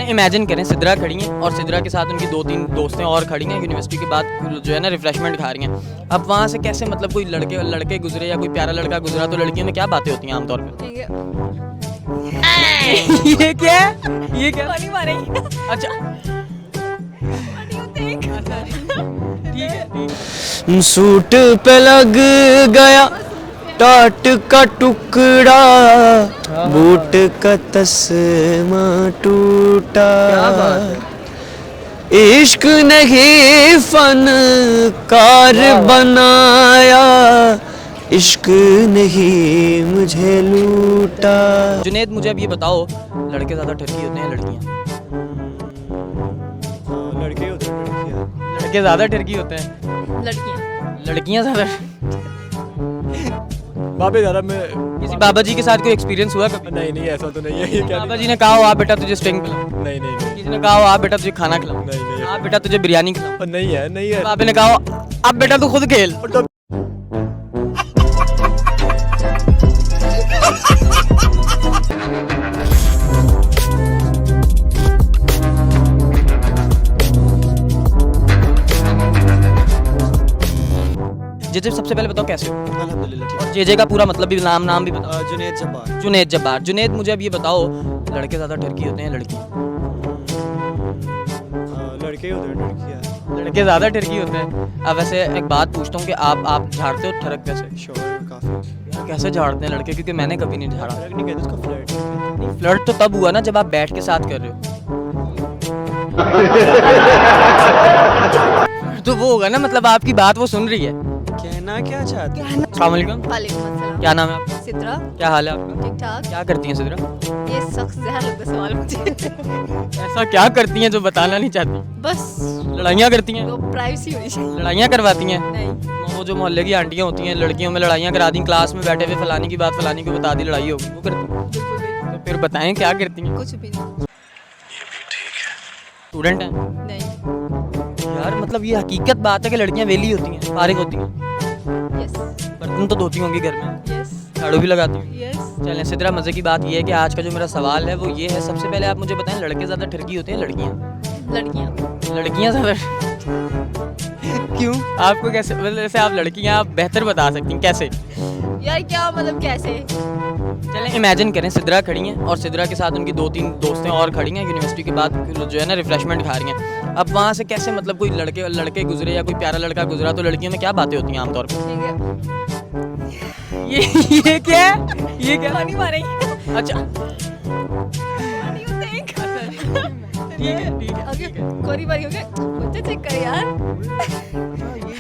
चलें इमेजिन करें सिद्रा खड़ी हैं और सिद्रा के साथ उनकी 2-3 दोस्तें और खड़ी हैं यूनिवर्सिटी के बाद जो है ना रिफ्रेशमेंट खा रही हैं। अब वहाँ से कैसे मतलब कोई लड़के गुजरे या कोई प्यारा लड़का गुजरा तो लड़कियों में क्या बातें होती हैं आमतौर पर? ये क्या है? ये क्या पानी मारेंगे। अच्छा ठीक है। सूट पे लग गया टाट का टुकड़ा, बूट का तस्मा टूटा। इश्क नहीं फनकार बनाया, इश्क नहीं मुझे लूटा। जुनेद मुझे अब ये बताओ, लड़के ज़्यादा ठरकी होते हैं लड़कियाँ? लड़के होते हैं लड़कियाँ। लड़के ज़्यादा ठरकी होते हैं, लड़कियाँ ज़्यादा। बाबे ज़्यादा मैं किसी बाबा जी के साथ कोई एक्सपीरियंस हुआ कभी? नहीं ऐसा तो नहीं है। ये क्या बाबा जी ने कहा हो आप बेटा तुझे स्टिंग पिलाऊं, नहीं किसी ने कहा हो आप बेटा तुझे खाना खिलाऊं, नहीं आप बेटा तुझे बिरयानी खिलाऊं, नहीं है बाबे ने कहा हो अब बेटा तू खुद खेल। जे सबसे पहले बताओ कैसे हो? अल्हम्दुलिल्लाह ठीक। जे का पूरा मतलब भी नाम भी बताओ। जुनैद जब्बार। जुनैद जब्बार। जुनैद मुझे अब ये बताओ, लड़के ज़्यादा ठरकी होते हैं लड़कियाँ? लड़के होते हैं लड़कियाँ। लड़के ज़्यादा ठरकी होते हैं। अब वैसे एक बात पूछता हूँ कि आप झाड़ते हो ठरक कैसे? श्योर काफ़ी। यार कैसे झाड़ते हैं लड़के, क्योंकि मैंने कभी नहीं झाड़ा। फर्क नहीं कहते उसको, फ्लर्ट। फ्लर्ट तो तब हुआ ना जब आप बैठ के साथ कर रहे हो। तो वो होगा ना, मतलब आपकी बात वो सुन रही है। कहना क्या चाहते हैं? अस्सलाम वालेकुम। वालेकुम अस्सलाम। क्या नाम है आपका? सिद्रा। क्या हाल है आपका? ठीक ठाक। क्या करती हैं सिद्रा? ये सख्त जहर लगता सवाल मुझे। ऐसा क्या करती हैं जो बताना नहीं चाहती? बस लड़ाइयाँ करती हैं? तो प्राइवेसी होनी चाहिए। लड़ाइयाँ करवाती हैं? नहीं वो जो मोहल्ले की आंटियाँ होती हैं लड़कियों में लड़ाइयाँ करा दी, क्लास में बैठे हुए फलानी की बात फलानी को बता दी, लड़ाई होगी, वो करती हैं? बिल्कुल नहीं, तो फिर बताएं क्या करती हैं? कुछ भी नहीं। स्टूडेंट हैं नहीं। यार, मतलब ये हकीकत बात है कि लड़कियां वेली होती हैं, फारिग होती हैं, यस बर्तन तो धोती होंगी घर में, यस झाड़ू भी लगाती होंगी। यस। चलें सिद्रा, मज़े की बात ये है कि आज का जो मेरा सवाल है वो ये है, सबसे पहले आप मुझे बताएं लड़के ज़्यादा ठरकी होते हैं लड़कियाँ? लड़कियाँ ज़्यादा क्यों? आपको कैसे, मतलब जैसे आप लड़कियाँ आप बेहतर बता सकती हैं, कैसे? यार क्या मतलब कैसे? चलें इमेजिन करें सिद्रा खड़ी हैं और सिद्रा के साथ उनकी 2-3 दोस्तें और खड़ी हैं यूनिवर्सिटी के बाद जो है ना रिफ्रेशमेंट खा रही हैं। अब वहाँ से कैसे मतलब कोई लड़के गुजरे या कोई प्यारा लड़का गुजरा तो लड़कियों में क्या बातें होती हैं आमतौर पर? ठीक है। ये क्या है? ये क्या? पानी मारेंगे। अच्छा What do you think? ठीक है। ओके, कोरी बारी हो गया। बच्चा चेक कर यार।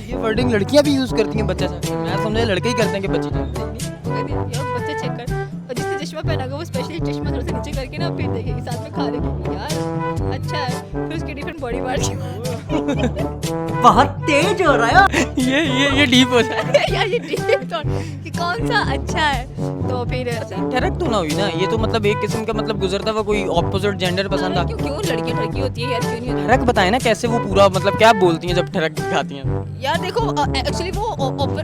ये वर्डिंग लड़कियां भी यूज करती हैं बच्चा सा, मैं समझे लड़के ही करते हैं कि बच्चे नहीं, वो कहती है, यार बच्चा चेक कर। और जिसने चश्मा पहना होगा वो स्पेशली चश्मा थोड़ा सा नीचे करके ना फिर देखेगी, साथ में खा लेगी, यार अच्छा है। फिर उसकी डिफरेंट बॉडी पार्ट बहुत तेज हो रहा है। ये डीप हो जाए। यार ये डिफरेंट कि कौन सा अच्छा है, तो फिर ठरक तो ना हुई ना, ये तो मतलब एक किस्म का मतलब गुजरता हुआ कोई ऑपोजिट जेंडर पसंद आ। क्यों क्यों लड़कियां ठरकी होती है यार, क्यों नहीं होती? ठरक बताए ना कैसे, वो पूरा मतलब क्या बोलती हैं जब ठरक दिखाती हैं? यार देखो एक्चुअली वो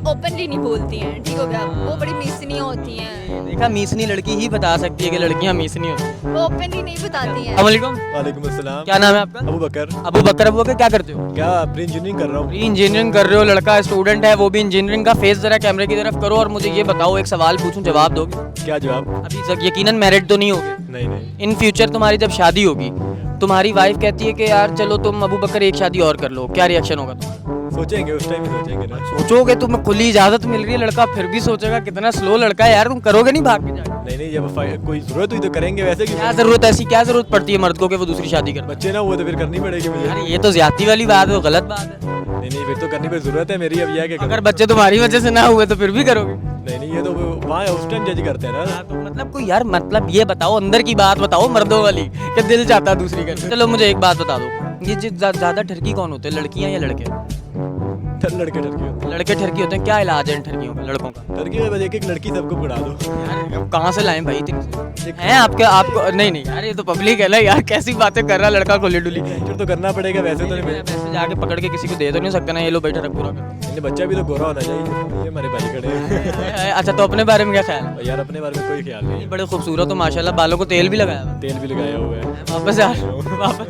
ओपनली नहीं बोलती हैं, ठीक हो गया, वो बड़ी मीसनी होती हैं, देखा, मीसनी लड़की ही बता सकती है कि लड़कियां मीसनी होती हैं। वो ओपनली नहीं बताती हैं। अस्सलामुअलैकुम। वालेकुम अस्सलाम। क्या नाम है आपका? अबू बकर। अबू बकर क्या करते हो? क्या प्री इंजीनियरिंग कर रहा हूँ। इंजीनियरिंग कर रहे हो, लड़का स्टूडेंट है वो भी इंजीनियरिंग का। फेस जरा कैमरे की तरफ करो और मुझे ये बताओ, एक सवाल पूछूं जवाब दोगे? क्या जवाब? अभी तक यकीनन मैरिड तो नहीं होगे? नहीं इन फ्यूचर तुम्हारी जब शादी होगी, तुम्हारी वाइफ कहती है कि यार चलो तुम अबू बकर एक शादी और कर लो, क्या रिएक्शन होगा तुम्हारा? सोचेंगे, उस टाइम ही सोचेंगे ना। सोचोगे? तुम्हें खुली इजाजत मिल रही है, लड़का फिर भी सोचेगा, कितना स्लो लड़का है यार, तुम करोगे नहीं भाग के जाके? नहीं जब कोई जरूरत हुई तो करेंगे, वैसे क्या क्यों? जरूरत, ऐसी क्या जरूरत पड़ती है मर्द को कि वो दूसरी शादी करे? बच्चे ना हुए तो फिर करनी पड़ेगी मुझे। यार ये तो ज्यादती वाली बात है, गलत बात है। नहीं फिर तो करनी पे जरूरत है मेरी। अब यह है कि अगर बच्चे तुम्हारी वजह से ना हुए तो फिर भी करोगे? नहीं ये तो वहाँ उस टाइम जज करते हैं ना। हाँ, तो मतलब कोई यार, मतलब ये बताओ, अंदर की बात बताओ मर्दों वाली, कि दिल चाहता है दूसरी कर। चलो मुझे एक बात बता दो, ये ज्यादा ठरकी कौन होते हैं, लड़कियां या लड़के? लड़के ठरकी होते लड़के ठरकी होते हैं, क्या इलाज है इन ठरकियों का, लड़कों का? हैं। ठरकी में एक लड़की सबको पकड़ा दो। यार अब कहाँ से लाएं भाई इतनी से? हैं आपके आपको नहीं नहीं यार, ये तो पब्लिक है ना यार, कैसी बातें कर रहा लड़का खुली डुली। वेंचर तो करना पड़ेगा, वैसे तो नहीं वैसे जाके पकड़ के किसी को दे तो नहीं सकता ना, ये लो भाई ठरक पूरा कर। नहीं, बच्चा भी तो गोरा होना चाहिए। ये हमारे भाई खड़े हैं। अच्छा तो अपने बारे में क्या ख्याल है? और यार अपने बारे में कोई ख्याल नहीं है। बड़े खूबसूरत हो माशाल्लाह, बालों को तेल भी लगाया हुआ है। तेल भी लगाया हुआ है। वापस यार वापस।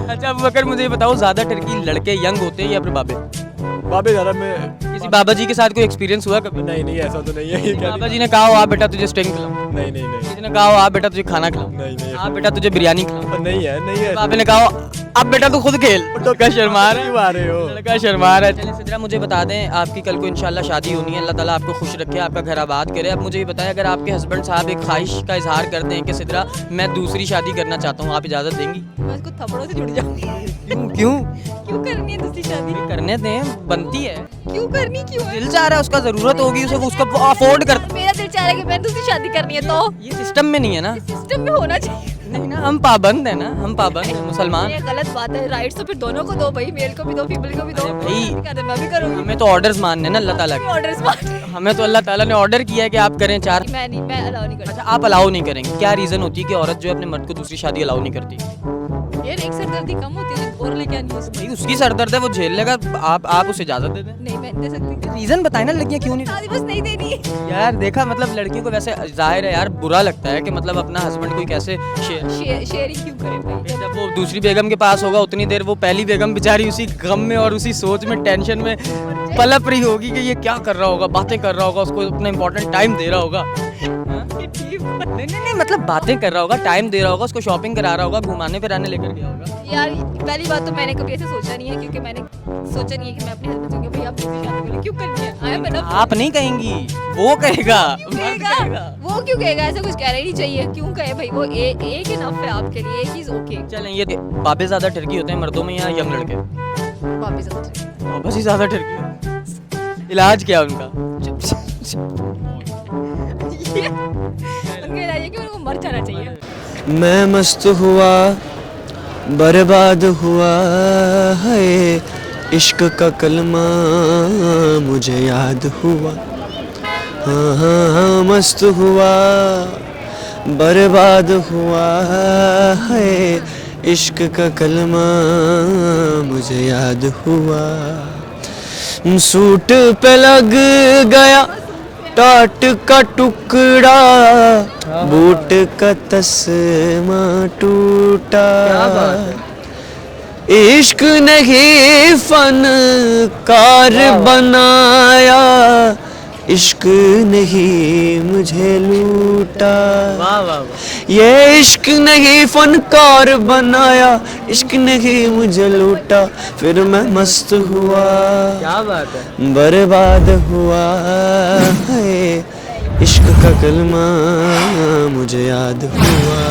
अच्छा अब अगर मुझे ये बताओ, ज्यादा ठरकी लड़के यंग होते हैं या फिर बाबे? बाबे ज़्यादा में किसी बाबा जी के साथ कोई एक्सपीरियंस हुआ कभी? नहीं नहीं ऐसा तो नहीं है। ये क्या बाबा जी ने कहा हो आप बेटा तुझे स्टिंग खिलाऊं, नहीं नहीं नहीं किसी ने कहा हो आप बेटा तुझे खाना खिलाऊं, नहीं नहीं आप बेटा तुझे बिरयानी खिलाऊं, नहीं है नहीं है। बाबे ने कहा हो अब बेटा तू खुद खेल। लड़का शर्मा रहा क्यों आ रहे हो? है, लड़का शर्मा रहा है। चलिए सिद्रा मुझे बता दें, आपकी कल को इंशाल्लाह शादी होनी है, अल्लाह ताला आपको खुश रखे, आपका घर आबाद करे। अब मुझे ये बताएं, अगर आपके हस्बैंड साहब एक ख्वाहिश का इजहार करते हैं कि सिद्रा मैं दूसरी शादी करना चाहता हूँ, आप इजाज़त देंगी? मैं उसको थप्पड़ों से जुड़ जाऊंगी। क्यों क्यों? क्यों करनी है दूसरी शादी? करने दें, बनती है। क्यों करनी क्यों है? दिल चाह रहा है, उसका ज़रूरत होगी उसे, वो उसका अफोर्ड करता। मेरा दिल चाह रहा है कि मैंने दूसरी शादी करनी है, तो ये सिस्टम में नहीं है ना। सिस्टम में होना चाहिए। नहीं ना, हम पाबंद है ना, हम पाबंद हैं मुसलमान। ये गलत बात है, राइट्स तो फिर दोनों को दो भाई, मेल को भी दो फीमेल को भी दो। अरे भाई, मैं भी करूंगी। हमें तो ऑर्डर्स मानने हैं ना अल्लाह ताला के। ऑर्डर्स मार। हमें तो अल्लाह ताला ने ऑर्डर किया है कि आप करें 4। मैं अलाउ नहीं करती। अच्छा आप अलाउ नहीं करेंगे, क्या रीज़न होती है कि औरत जो है अपने मर्द को दूसरी शादी अलाउ नहीं करती? यार एक सरदर्दी कम होती है और लेके आनी है उसमें। भाई उसकी सरदर्द है, वो झेल लेगा, आप उसे इजाज़त दे दें। नहीं मैं नहीं दे सकती। रीज़न बताए ना, लड़कियाँ क्यों नहीं? शादी बस नहीं देनी। यार देखा, मतलब लड़कियों को वैसे जाहिर है यार बुरा लगता है कि मतलब अपना हस्बैंड कोई कैसे शेयरिंग क्यों करें भाई? जब वो दूसरी बेगम के पास होगा उतनी देर वो पहली बेगम बेचारी उसी गम में और उसी सोच में, टेंशन में पलप रही होगी कि ये क्या कर रहा होगा, बातें कर रहा होगा, उसको अपना इंपॉर्टेंट टाइम दे रहा होगा। नहीं मतलब बातें कर रहा होगा, टाइम दे रहा होगा, उसको शॉपिंग करा रहा होगा, घुमाने फिराने लेकर गया होगा। यार पहली बात तो मैंने कभी ऐसे सोचा नहीं है, क्योंकि मैंने सोचा नहीं है कि मैं अपने हस्बैंड से कहूंगी भाई आप दूसरी शादी करें, क्यों करनी है? I am enough. आप नहीं कहेंगी, वो कहेगा, क्यों मर्द कहेगा? कहेगा। वो क्यों कहेगा? ऐसा कुछ कहना ही नहीं चाहिए। क्यों कहे भाई? वो एक इनफ है आपके लिए, एक इज ओके। चलें, ये बाबे ज्यादा ठरकी होते हैं मर्दों में या यंग लड़के? वापस आते बाबा जी ज्यादा ठरकी होते हैं। इलाज क्या है उनका? उनका इलाज है कि उनको मर जाना चाहिए। मैं मस्त हुआ बर्बाद हुआ है, इश्क का कलमा मुझे याद हुआ। हाँ हाँ हाँ, मस्त हुआ बर्बाद हुआ है, इश्क का कलमा मुझे याद हुआ। सूट पे लग गया टाट का टुकड़ा, बूट का तस्मा टूटा। इश्क नहीं फनकार बनाया, इश्क नहीं मुझे लूटा। वाह वाह वाह। ये इश्क नहीं फनकार बनाया, इश्क नहीं मुझे लूटा, फिर मैं मस्त हुआ क्या बात है। बर्बाद हुआ है, इश्क का कलमा मुझे याद हुआ।